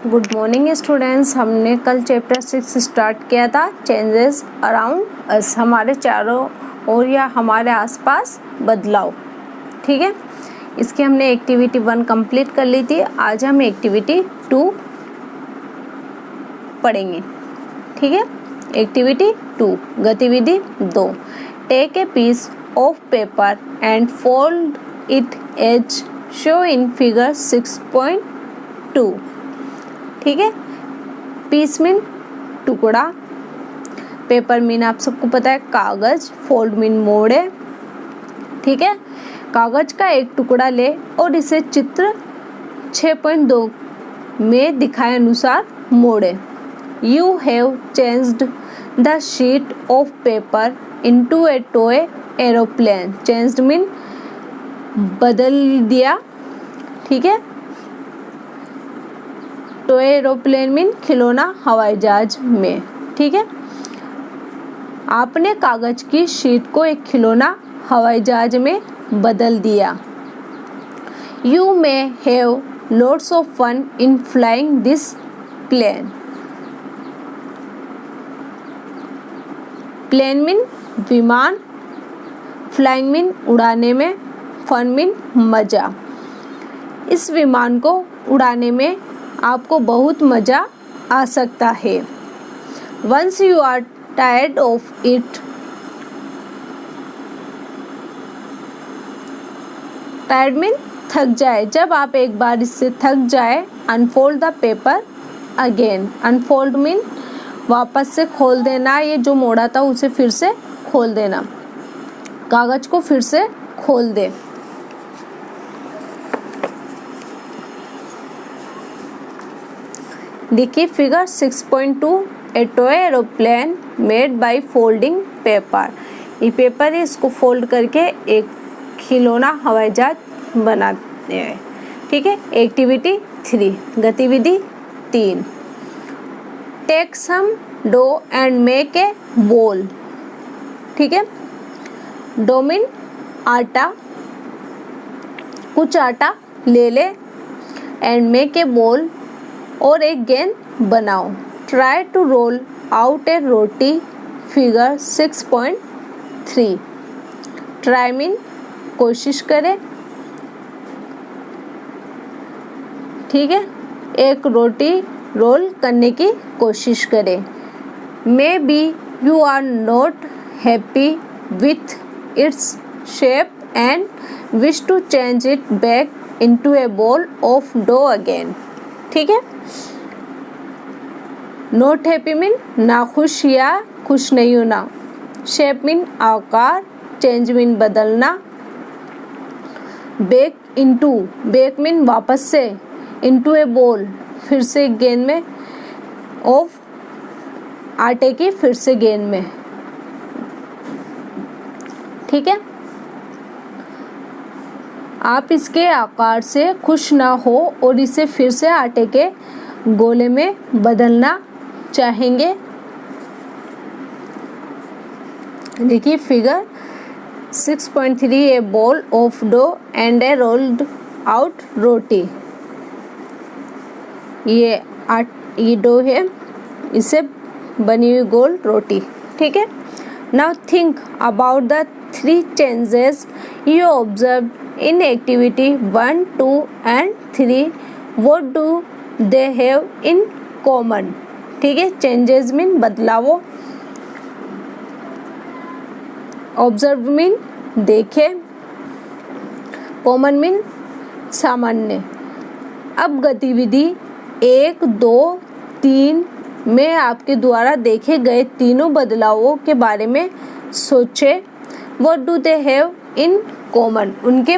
Good morning students. हमने कल chapter 6 start किया था, चेंजेस अराउंड अस, हमारे चारों ओर या हमारे आसपास बदलाव। ठीक है, इसकी हमने एक्टिविटी 1 कंप्लीट कर ली थी। आज हम एक्टिविटी 2 पढ़ेंगे। ठीक है, एक्टिविटी 2 गतिविधि 2, take a piece of paper and fold it as show in figure 6.2। ठीक है, पीस मीन टुकड़ा, पेपर मीन आप सबको पता है कागज, फोल्ड मीन मोड़े। ठीक है, कागज का एक टुकड़ा ले और इसे चित्र 6.2 में दिखाए अनुसार मोड़े। You have changed the sheet of paper into A toy aeroplane. Changed mean बदल दिया। ठीक है, टॉय एरोप्लेन मीन खिलौना हवाई जहाज में। ठीक है, आपने कागज की शीट को एक खिलौना हवाई जहाज में बदल दिया। You may have lots of fun in flying this plane. Plane mean विमान, फ्लाइंग मीन उड़ाने में, फन मीन मजा। इस विमान को उड़ाने में आपको बहुत मजा आ सकता है। Once you are tired of it, tired mean थक जाए। जब आप एक बार इससे थक जाए, unfold the paper again। unfold mean वापस से खोल देना, ये जो मोड़ा था उसे फिर से खोल देना, कागज को फिर से खोल दे। देखिए figure 6.2, A toy aeroplane made by folding paper. ये पेपर है, इसको फोल्ड करके एक खिलौना हवाई जहाज बनाते हैं। ठीक है, एक्टिविटी 3 गतिविधि 3, take some dough and make a ball. ठीक है, डो मीन आटा, कुछ आटा ले ले, एंड मेक ए बॉल और एक गेंद बनाओ। Try to roll out a roti, figure 6.3। Try mean कोशिश करें। ठीक है, एक रोटी रोल करने की कोशिश करें। Maybe you are not happy with its shape and wish to change it back into a ball of dough again. ठीक है, नॉट हैप्पी मीन नाखुश या खुश नहीं होना। शेप मीन आकार, चेंज मीन बदलना। बैक इनटू, बैक मीन वापस से, इनटू ए बॉल फिर से गेंद में, ऑफ आटे की फिर से गेंद में। ठीक है, आप इसके आकार से खुश ना हो और इसे फिर से आटे के गोले में बदलना चाहेंगे। देखिए figure 6.3, a ball of dough and a rolled out roti. ये डो है, इसे बनी हुई गोल रोटी। ठीक है, now think about the 3 changes you observe in activity 1, 2 and 3. What do they have in common? ठीक है, चेंजेस मीन बदलावों, ऑब्जर्व मीन देखे, कॉमन मीन सामान्य। अब गतिविधि 1, 2, 3 में आपके द्वारा देखे गए तीनों बदलावों के बारे में सोचे। What do they have in common? उनके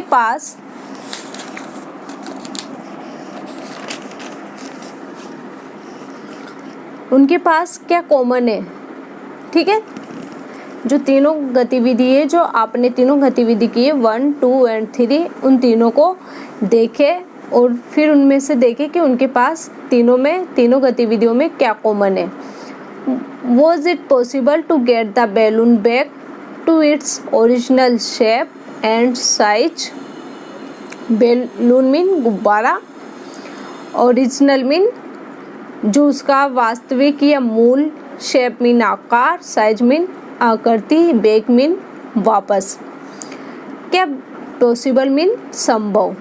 पास क्या कॉमन है। ठीक है, जो तीनों गतिविधि है, जो आपने तीनों गतिविधि की है 1, 2 and 3, उन तीनों को देखे और फिर उनमें से देखे कि उनके पास तीनों गतिविधियों में क्या कॉमन है। Was it possible to get the balloon back to its original shape and size? Balloon mean गुब्बारा, ओरिजिनल मीन जो उसका वास्तविक या मूल, शेप मीन आकार, साइज मीन आकृति, बैक मीन वापस। क्या पॉसिबल मीन संभव,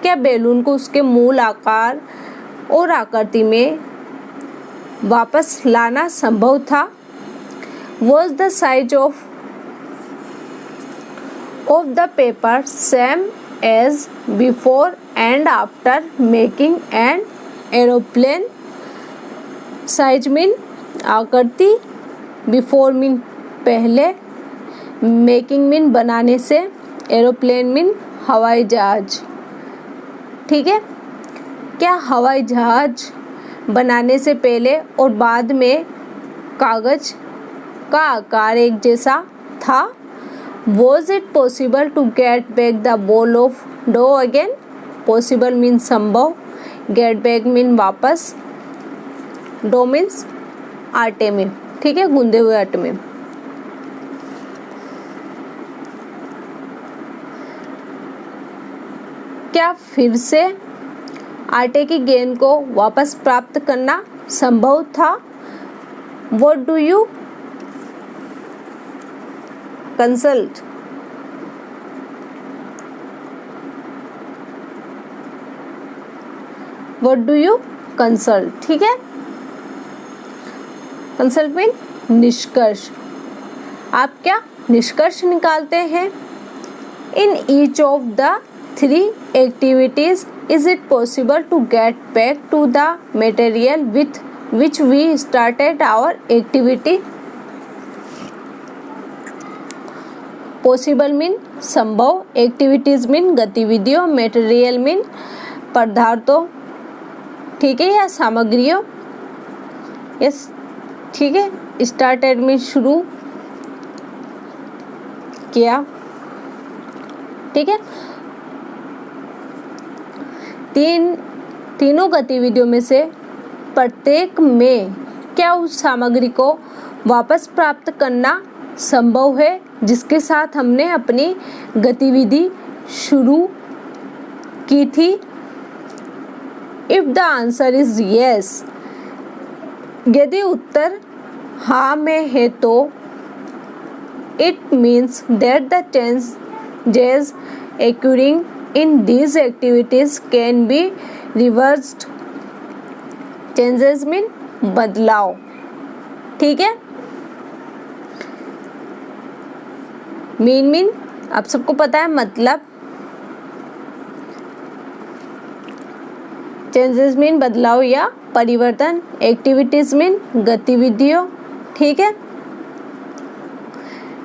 क्या बैलून को उसके मूल आकार और आकृति में वापस लाना संभव था? Was the size of the paper same as before and after making an aeroplane? Size mean आकृति, before mean पहले, making mean बनाने से, aeroplane mean हवाई जहाज। ठीक है, क्या हवाई जहाज बनाने से पहले और बाद में कागज का आकार एक जैसा था? Was it possible to get back the ball of dough again? Possible means संभव, get back mean वापस, dough means आटे में। ठीक है, गूंदे हुए आटे में। क्या फिर से आटे की गेंद को वापस प्राप्त करना संभव था? What do you consult? What do you consult? ठीक है, कंसल्ट मीन निष्कर्ष। आप क्या निष्कर्ष निकालते हैं? In each of the 3 activities is it possible to get back to the material with which we started our activity? Possible mean संभव, activities mean गतिविधियों, material mean पदार्थों, ठीक है, या सामग्रियों। यस, ठीक है, started में शुरू किया। ठीक है, तीनों गतिविधियों में से प्रत्येक में क्या उस सामग्री को वापस प्राप्त करना संभव है जिसके साथ हमने अपनी गतिविधि शुरू की थी? If the answer is yes, यदि उत्तर हाँ में है तो it means that the changes occurring in these activities can be reversed. Changes mean बदलाव। ठीक है, मीन आप सबको पता है मतलब। चेंजेस मीन बदलाव या परिवर्तन, एक्टिविटीज मीन गतिविधियों। ठीक है,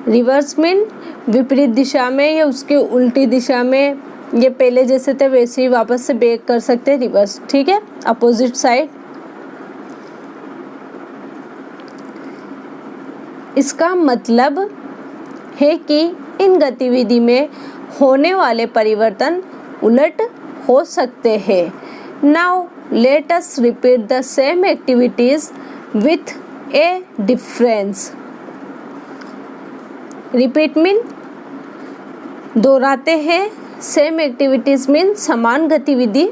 रिवर्स मीन विपरीत दिशा में या उसके उल्टी दिशा में, ये पहले जैसे थे वैसे ही वापस से बैक कर सकते हैं, रिवर्स। ठीक है, अपोजिट साइड। इसका मतलब है कि इन गतिविधि में होने वाले परिवर्तन उलट हो सकते हैं। Now let us repeat the same activities with A difference. Repeat mean दोहराते हैं, सेम एक्टिविटीज मीन समान गतिविधि।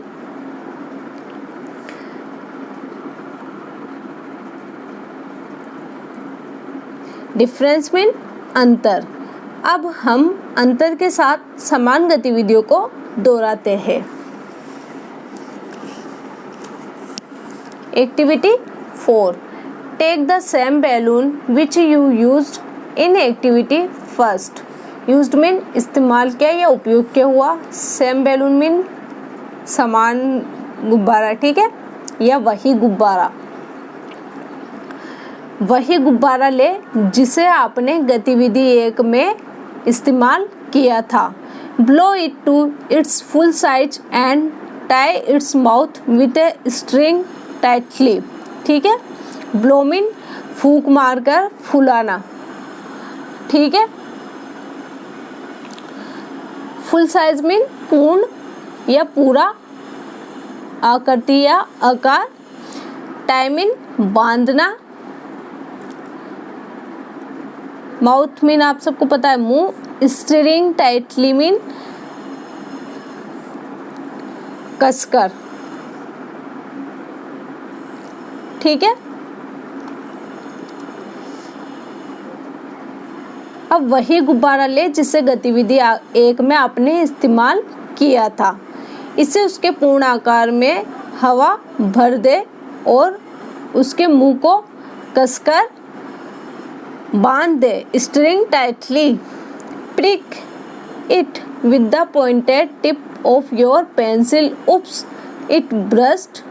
डिफरेंस मीन अंतर। अब हम अंतर के साथ समान गतिविधियों को दोहराते हैं। Activity 4, take the same balloon which you used in activity first. Used mean इस्तेमाल किया या उपयोग किया हुआ, सेम बैलून मीन समान गुब्बारा। ठीक है, या वही गुब्बारा, वही गुब्बारा ले जिसे आपने गतिविधि 1 में इस्तेमाल किया था। Blow it to its full size and tie its mouth with a string tightly. ठीक है, ब्लो मीन फूंक मारकर फुलाना। ठीक है, फुल साइज मीन पूर्ण या पूरा आकृति या आकार। टाई मीन बांधना। माउथ मीन आप सबको पता है मुंह। स्टीयरिंग टाइटली मीन कसकर। ठीक है। अब वही गुब्बारा ले जिसे गतिविधि 1 में आपने इस्तेमाल किया था, इसे उसके पूर्ण आकार में हवा भर दे और उसके मुंह को कसकर बांध दे। String tightly, prick it with the pointed tip of your pencil. Oops, it burst.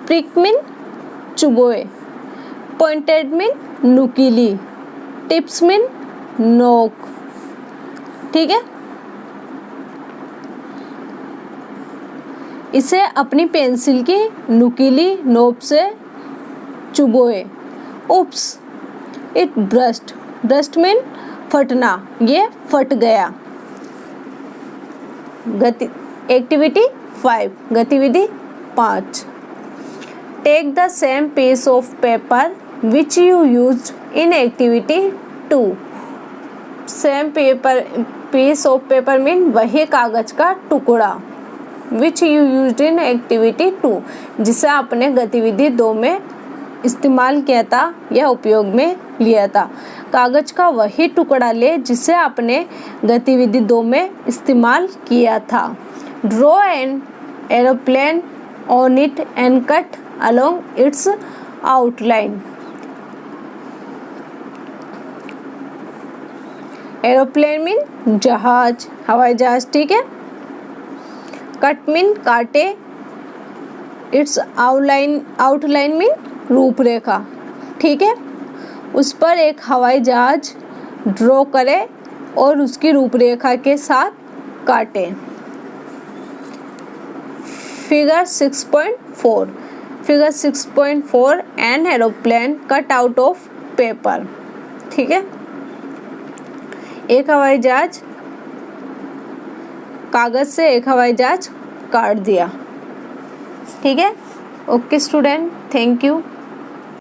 Prick mean चुभोए, pointed mean नुकीली, tips mean नोक, ठीक है। इसे अपनी पेंसिल की नुकीली नोक से चुभोए। Oops, it burst. Burst mean फटना, ये फट गया। एक्टिविटी 5, गतिविधि 5। Take the same piece of paper which you used in activity 2। Same paper, piece of paper mean वही कागज का टुकड़ा, which you used in activity 2, जिसे आपने गतिविधि 2 में इस्तेमाल किया था या उपयोग में लिया था। कागज का वही टुकड़ा ले जिसे आपने गतिविधि 2 में इस्तेमाल किया था। Draw an aeroplane on it and cut along it's outline. Aeroplane mean जहाज, हवाई जहाज, ठीक है। कट मीन काटे, इट्स आउटलाइन मीन रूपरेखा, ठीक है। उस पर एक हवाई जहाज ड्रॉ करें और उसकी रूपरेखा के साथ काटें। Figure 6.4, figure 6.4 an aeroplane cut out of paper, ठीक है। एक हवाई जहाज, कागज से एक हवाई जहाज काट दिया, ठीक है। Okay student, thank you.